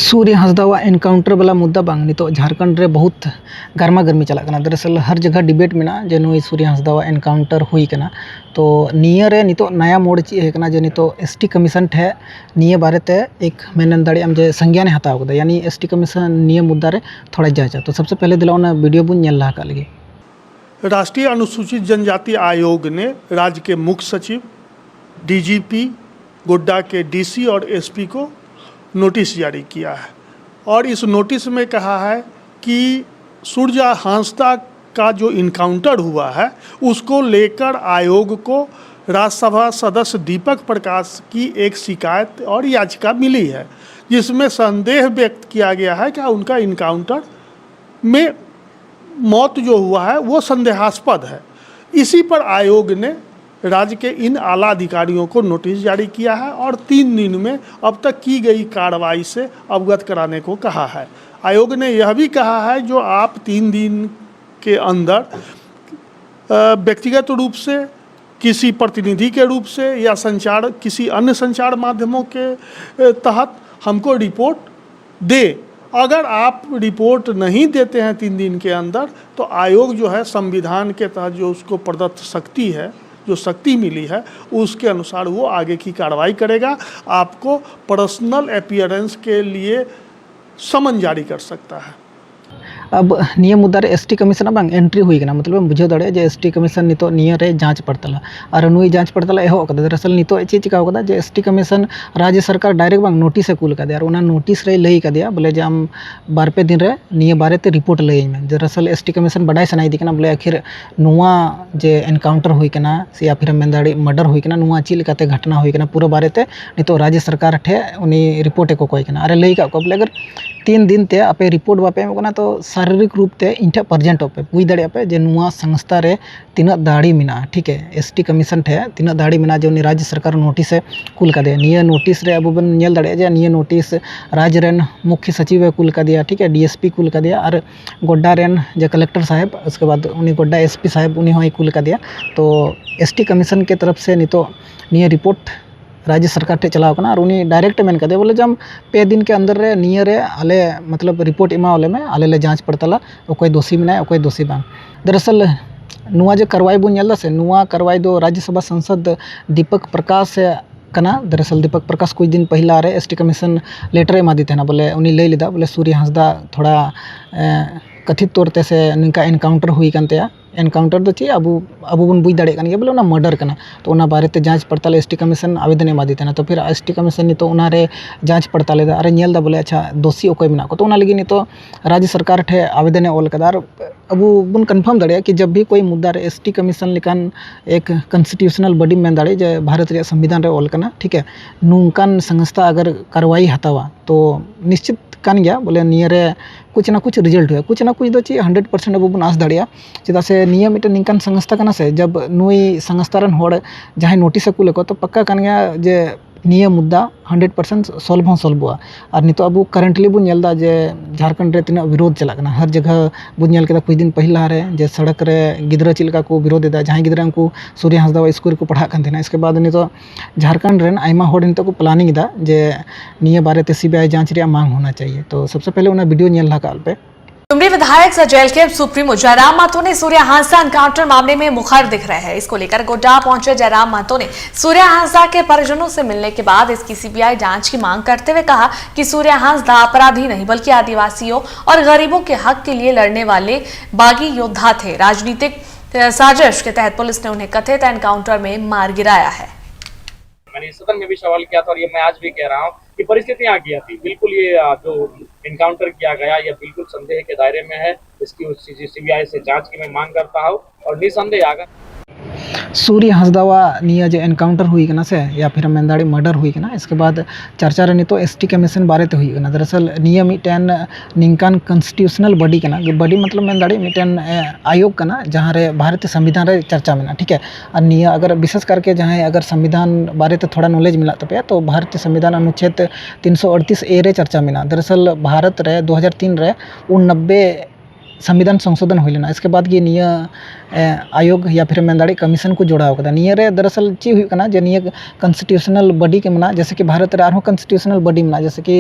सूर्य Hansda encounter वाला मुद्दा बांग नितो झारखंड रे बहुत गर्मा गर्मी चला कना। दरअसल हर जगह डिबेट में जे नुई सूर्य हांसदा एनकाउंटर हुई कना। तो निया रे नितो नया मोड़ ची है कना जे नितो एसटी कमीशन ठे निया बारेते एक मेनन दाड़ी हम जे संज्ञान हताव कदा, यानी एसटी कमीशन निया मुद्दा रे थोड़ा जांचा। तो सबसे पहले दिला उना वीडियो बुन नेल लहा का लगे। राष्ट्रीय अनुसूचित जनजाति आयोग ने राज्य के मुख्य सचिव, डीजीपी, गोड्डा के डीसी और एसपी को नोटिस जारी किया है और इस नोटिस में कहा है कि सूर्य हांसदा का जो इनकाउंटर हुआ है उसको लेकर आयोग को राज्यसभा सदस्य दीपक प्रकाश की एक शिकायत और याचिका मिली है, जिसमें संदेह व्यक्त किया गया है कि उनका इनकाउंटर में मौत जो हुआ है वो संदेहास्पद है। इसी पर आयोग ने राज्य के इन आला अधिकारियों को नोटिस जारी किया है और 3 दिन में अब तक की गई कार्रवाई से अवगत कराने को कहा है। आयोग ने यह भी कहा है जो आप 3 दिन के अंदर व्यक्तिगत रूप से, किसी प्रतिनिधि के रूप से या किसी अन्य संचार माध्यमों के तहत हमको रिपोर्ट दे। अगर आप रिपोर्ट नहीं देते हैं 3 दिन के अंदर तो आयोग जो है संविधान के तहत जो उसको प्रदत्त शक्ति है, जो शक्ति मिली है, उसके अनुसार वो आगे की कार्रवाई करेगा। आपको पर्सनल अपीयरेंस के लिए समन जारी कर सकता है। अब निया मुद्दा रे एसटी कमीशन बांग एंट्री हुई कना, मतलब बुझे दड़े जे एसटी कमीशन नितो निया रे जांच पड़ताला और नुई जांच पड़ताला एहो कदा। दरअसल नितो चे चिका कदा जे एसटी कमीशन राज्य सरकार डायरेक्ट बांग नोटिस कूल कदे और उना नोटिस रे लई कदिया बोले जे आम 2-3 दिन रे निया बारेते रिपोर्ट लई में। दरअसल एसटी कमीशन बडाय सनाई दी कना बोले आखिर नुआ जे एनकाउंटर हुई कना से या फिर मेंदाड़ी मर्डर हुई कना, नुआ ची लेकाते घटना हुई कना पूरा बारेते नितो राज्य सरकार ठे उनी रिपोर्ट को कोई कना। अरे लई का को बोले अगर 3 दिन ते आपे रिपोर्ट बापे एम कना तो शारीरिक रूप ते इनठे प्रेजेंट पे बुझ दाड़े पे जे नुआ संस्था रे तीना दाड़ी मिना। ठीक है, एसटी कमीशन ठे तीना दाड़ी मिना जो राज्य सरकार नोटिस कुल का दे। निया नोटिस रे अब बन नेल दाड़े जे निया नोटिस राज्य रेन मुख्य सचिव कुल का दिया। ठीक है, डीएसपी कुल का दिया और गोड्डा रेन जे कलेक्टर साहब, उसके बाद उन्हीं गोड्डा एसपी साहब उन्हीं होई कुल का दिया। तो एसटी कमीशन के तरफ से नितो निया रिपोर्ट राज्य सरकार ठे चलाव कना और उन्हीं डायरेक्ट मेन कदे बोले जम 2 दिन के अंदर रे निया रे आले मतलब रिपोर्ट इमा वाले में आले ले जांच पड़ताला ओकोय दोषी में ओकोय दोषी बांग। दरअसल नुआ जे कार्रवाई बुन नेल से नुआ कार्रवाई दो राज्यसभा सांसद दीपक प्रकाश कना। दरअसल दीपक प्रकाश कुछ दिन पहला रे एसटी कमीशन लेटर एमा दी थे बोले उन्हीं लई लेदा बोले सूर्य हांसदा थोड़ा कथित तौर ते से निका एनकाउंटर हुई कानते एनकाउंटर दो ची अब बन बुझ दाड़े कान बोले मर्डर करना। तो उना बारेते जांच पड़ताल एसटी कमीशन आवेदन एमा दी थे। तो फिर एसटी कमीशन नितो उना रे जांच पड़ताल दा अरे नेल दा बोले अच्छा दोषी ओकोय मेना को। तो उना लगी नितो राज्य सरकार ठे आवेदन ओल कदा और अब बन कन्फर्म दाड़े कि जब भी कोई मुद्दा रे एसटी कमीशन लिकान एक कॉन्स्टिट्यूशनल बॉडी में दाड़े जे भारत रे संविधान रे ओल कना। ठीक है, नुकान संस्था अगर कार्रवाई हतावा तो निश्चित कान गया बोले निया रे कुछ ना कुछ रिजल्ट हुआ, कुछ ना कुछ दो ची 100% अब बन आस दाड़िया। चेदा से निया मिटे निकान संस्था कना से जब नुई संस्था रन होड़ जहाँ नोटिस कुल को तो पक्का कान गया जे निया मुद्दा 100% सॉल्व हुआ। और नितो अब करेंटली बुन नेलदा जे झारखंड रे तीना विरोध चला कना हर जगह बुन नेल केदा। कुछ दिन पहला रे जे सड़क रे गिदरा चिलका को विरोध एदा जहाँ गिदरा को सूर्य हांसदा स्कूल को पढ़ा कान थे। इसके बाद नितो झारखंड रेन आयमा होड़ नितो को प्लानिंग दा जे निया बारे सीबीआई जांच रे मांग होना चाहिए। तो सबसे पहले उन्हें वीडियो नेल लहा काल पे डुमरी विधायक सह जेल के सुप्रीमो जयराम महतो ने सूर्य हांसदा एनकाउंटर मामले में मुखर दिख रहे हैं। इसको लेकर गोड्डा पहुंचे जयराम महतो ने सूर्य हांसदा के परिजनों से मिलने के बाद इसकी सीबीआई जांच की मांग करते हुए कहा कि सूर्य हांसदा अपराधी नहीं बल्कि आदिवासियों और गरीबों के हक के लिए लड़ने वाले बागी योद्धा थे। राजनीतिक साजिश के तहत पुलिस ने उन्हें कथित एनकाउंटर में मार गिराया है। मैंने सदन में भी सवाल किया था और ये मैं आज भी कह रहा हूँ कि परिस्थितियां क्या थी। बिल्कुल ये जो इनकाउंटर किया गया ये बिल्कुल संदेह के दायरे में है। इसकी सीबीआई से जांच की मैं मांग करता हूँ और निसंदेह अगर सूर्य हांसदा निया जे एनकाउंटर हुई कना से या फिर मेंदाड़ी मर्डर हुई कना, इसके बाद चर्चा रे नितो एसटी कमीशन बारेते हुई कना। दरअसल निया मिटेन निंकान कॉन्स्टिट्यूशनल बॉडी कना, बॉडी मतलब मेंदाड़ी मिटेन आयोग कना जहाँ रे भारतीय संविधान रे चर्चा में। ठीक है, और निया अगर विशेष करके जहाँ अगर संविधान बारेते थोड़ा नॉलेज मिला तपे तो भारतीय संविधान अनुच्छेद 338A रे चर्चा में। दरअसल भारत रे 2003 रे 90 संविधान संशोधन हुई लेना। इसके बाद ये निया आयोग या फिर मेन दाड़े कमीशन को जोड़ाव कदा निया रे दरअसल ची हुई कना जे निया कॉन्स्टिट्यूशनल बॉडी के मना जैसे कि भारत रे आरो कॉन्स्टिट्यूशनल बॉडी मना जैसे कि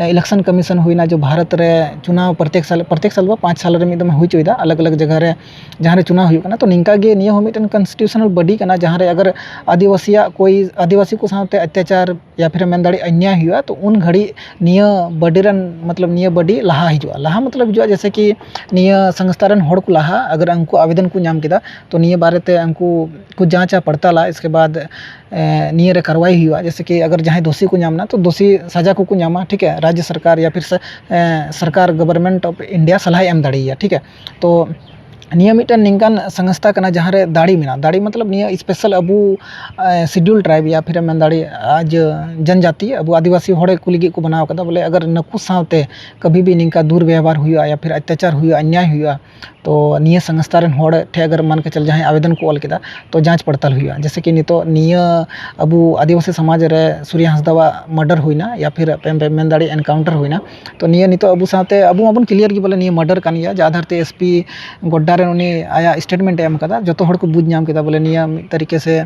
इलेक्शन कमीशन हुईना जो भारत रे चुनाव प्रत्येक साल 5 साल रे मिदम हुई चुइदा अलग अलग जगह रे जहाँ रे चुनाव हुई कना तो निंका गे निया हो मिटन कॉन्स्टिट्यूशनल बॉडी कना जहाँ रे अगर आदिवासी को साथ अत्याचार या फिर मेन दाड़े अन्याय हुआ तो उन घड़ी निया बॉडी रन मतलब निया बॉडी लहा हिजुआ लहा मतलब हिजुआ जैसे कि निया संस्था रन होड़ को लहा अगर उनको आवेदन को नाम किदा तो निया बारे उनको को जांचा पड़ताला इसके बाद निया रे कार्रवाई हुआ जैसे कि अगर जहाँ दोषी को नामना तो दोषी सजा को नामा ठीक है राज्य सरकार या फिर सरकार गवर्नमेंट ऑफ इंडिया सलाह एम दाड़िया ठीक है तो निया मिटन निंकान संस्था कना जहाँ रे दाड़ी मिना दाड़ी मतलब निया स्पेशल अबू शेड्यूल ट्राइब या फिर मेन दाड़ी आज जनजाति अबू आदिवासी होड़े को लगी को बनाव कदा बोले अगर नकु सावते कभी भी निंका दुर्व्यवहार हुआ या फिर अत्याचार हुआ अन्याय हुआ तो निया संस्था रन होड़ ठे अगर मान के चल जहाँ आवेदन को ऑल किदा तो जांच पड़ताल हुआ जैसे कि नितो निया अबू आदिवासी समाज रे सूर्य हांसदा मर्डर हुईना या फिर मेन दाड़ी एनकाउंटर हुईना तो निया नितो अबू साथे अबू माबन क्लियर की बोले निया मर्डर कान गया जा आधार ते एसपी गोड्डा रे उनी आया स्टेटमेंट एम कदा जो हड़ को बुझ नाम किदा बोले निया तरीके से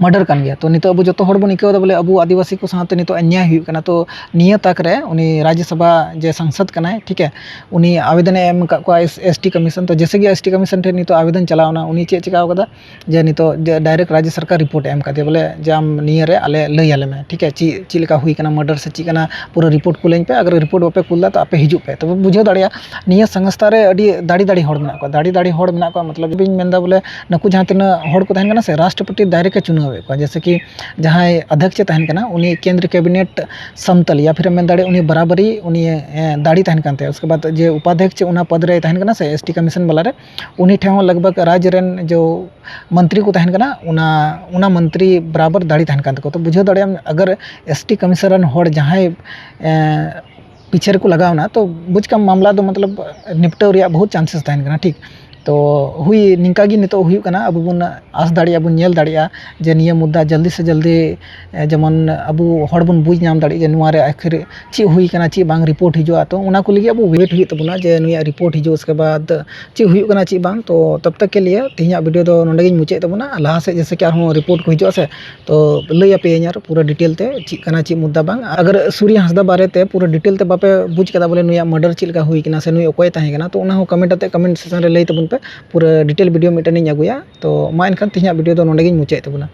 मर्डर कान गया तो नितो अबू जो हड़ बन इकादा बोले अबू आदिवासी को साथ नितो अन्याय हुई कना तो निया तक रे उनी राज्यसभा जे सांसद कना ठीक है उनी आवेदन एम का एसटी कमीशन तो जैसे कि एसटी कमीशन थे नितो आवेदन चलावना उनी चे चिका कदा जे नितो डायरेक्ट राज्य सरकार रिपोर्ट एम का बोले जाम निया रे आले लई आले में ठीक है ची लेका हुई कना मर्डर से ची कना पूरा रिपोर्ट कुलें पे अगर रिपोर्ट बापे कुलदा तो आपे हिजू पे तो बुझे दाड़िया निया संस्था रे अडी दाड़ी होड़ मेना को दाड़ी होड़ मेना को मतलब बिन मेनदा बोले नकु जहाँ तिना होड़ को तहन कना से राष्ट्रपति डायरेक्ट चुनाव को जैसे कि जहाँ अध्यक्ष तहन कना उनी केंद्र कैबिनेट समतल या फिर मेन दाड़े उनी बराबरी उनी दाड़ी तहन कानते उसके बाद जे उपाध्यक्ष उना पद रे तहन कना से एसटी कमीशन वाला रे उनी ठे लगभग राज्य रेन जो मंत्री को तहन कना उना मंत्री बराबर दाड़ी तहन कानते को तो बुझे दाड़े अगर एसटी कमीशन रन होड़ जहाँ पीछे को लगावना तो बुझ का मामला तो मतलब निपटाव रे बहुत चांसेस तहन कना ठीक तो हुई निंका गी नितो हुई कना अब बुन आस दाड़िया बुन नेल दाड़िया जे निया मुद्दा जल्दी से जल्दी जेमन अबू हड़ बुन बुझ नाम दाड़ी जे नुआ रे आखिर ची हुई कना ची बांग रिपोर्ट हिजुआ तो उना को लगी अबू वेट हुई तबुना जे नुया रिपोर्ट हिजु उसके बाद ची हुई कना ची बांग तो तब तक के लिए तिहिया वीडियो दो नोंडे गिन मुचे तबुना लाहा से जैसे कि आरो रिपोर्ट को हिजुआ से तो लई आपे यार पूरा डिटेल ते ची कना ची मुद्दा बांग अगर सूर्य हांसदा बारे ते पूरा डिटेल ते बापे बुझ कदा बोले नुया मर्डर ची लका हुई कना से नुया ओकय ताहे कना तो उना हो कमेंट सेक्शन रे लई तबुन पे पूरा डिटेल वीडियो मिटन अगुया तो मा एनखान तिहिया वीडियो दो नोंडे गिन मुचे तबुना।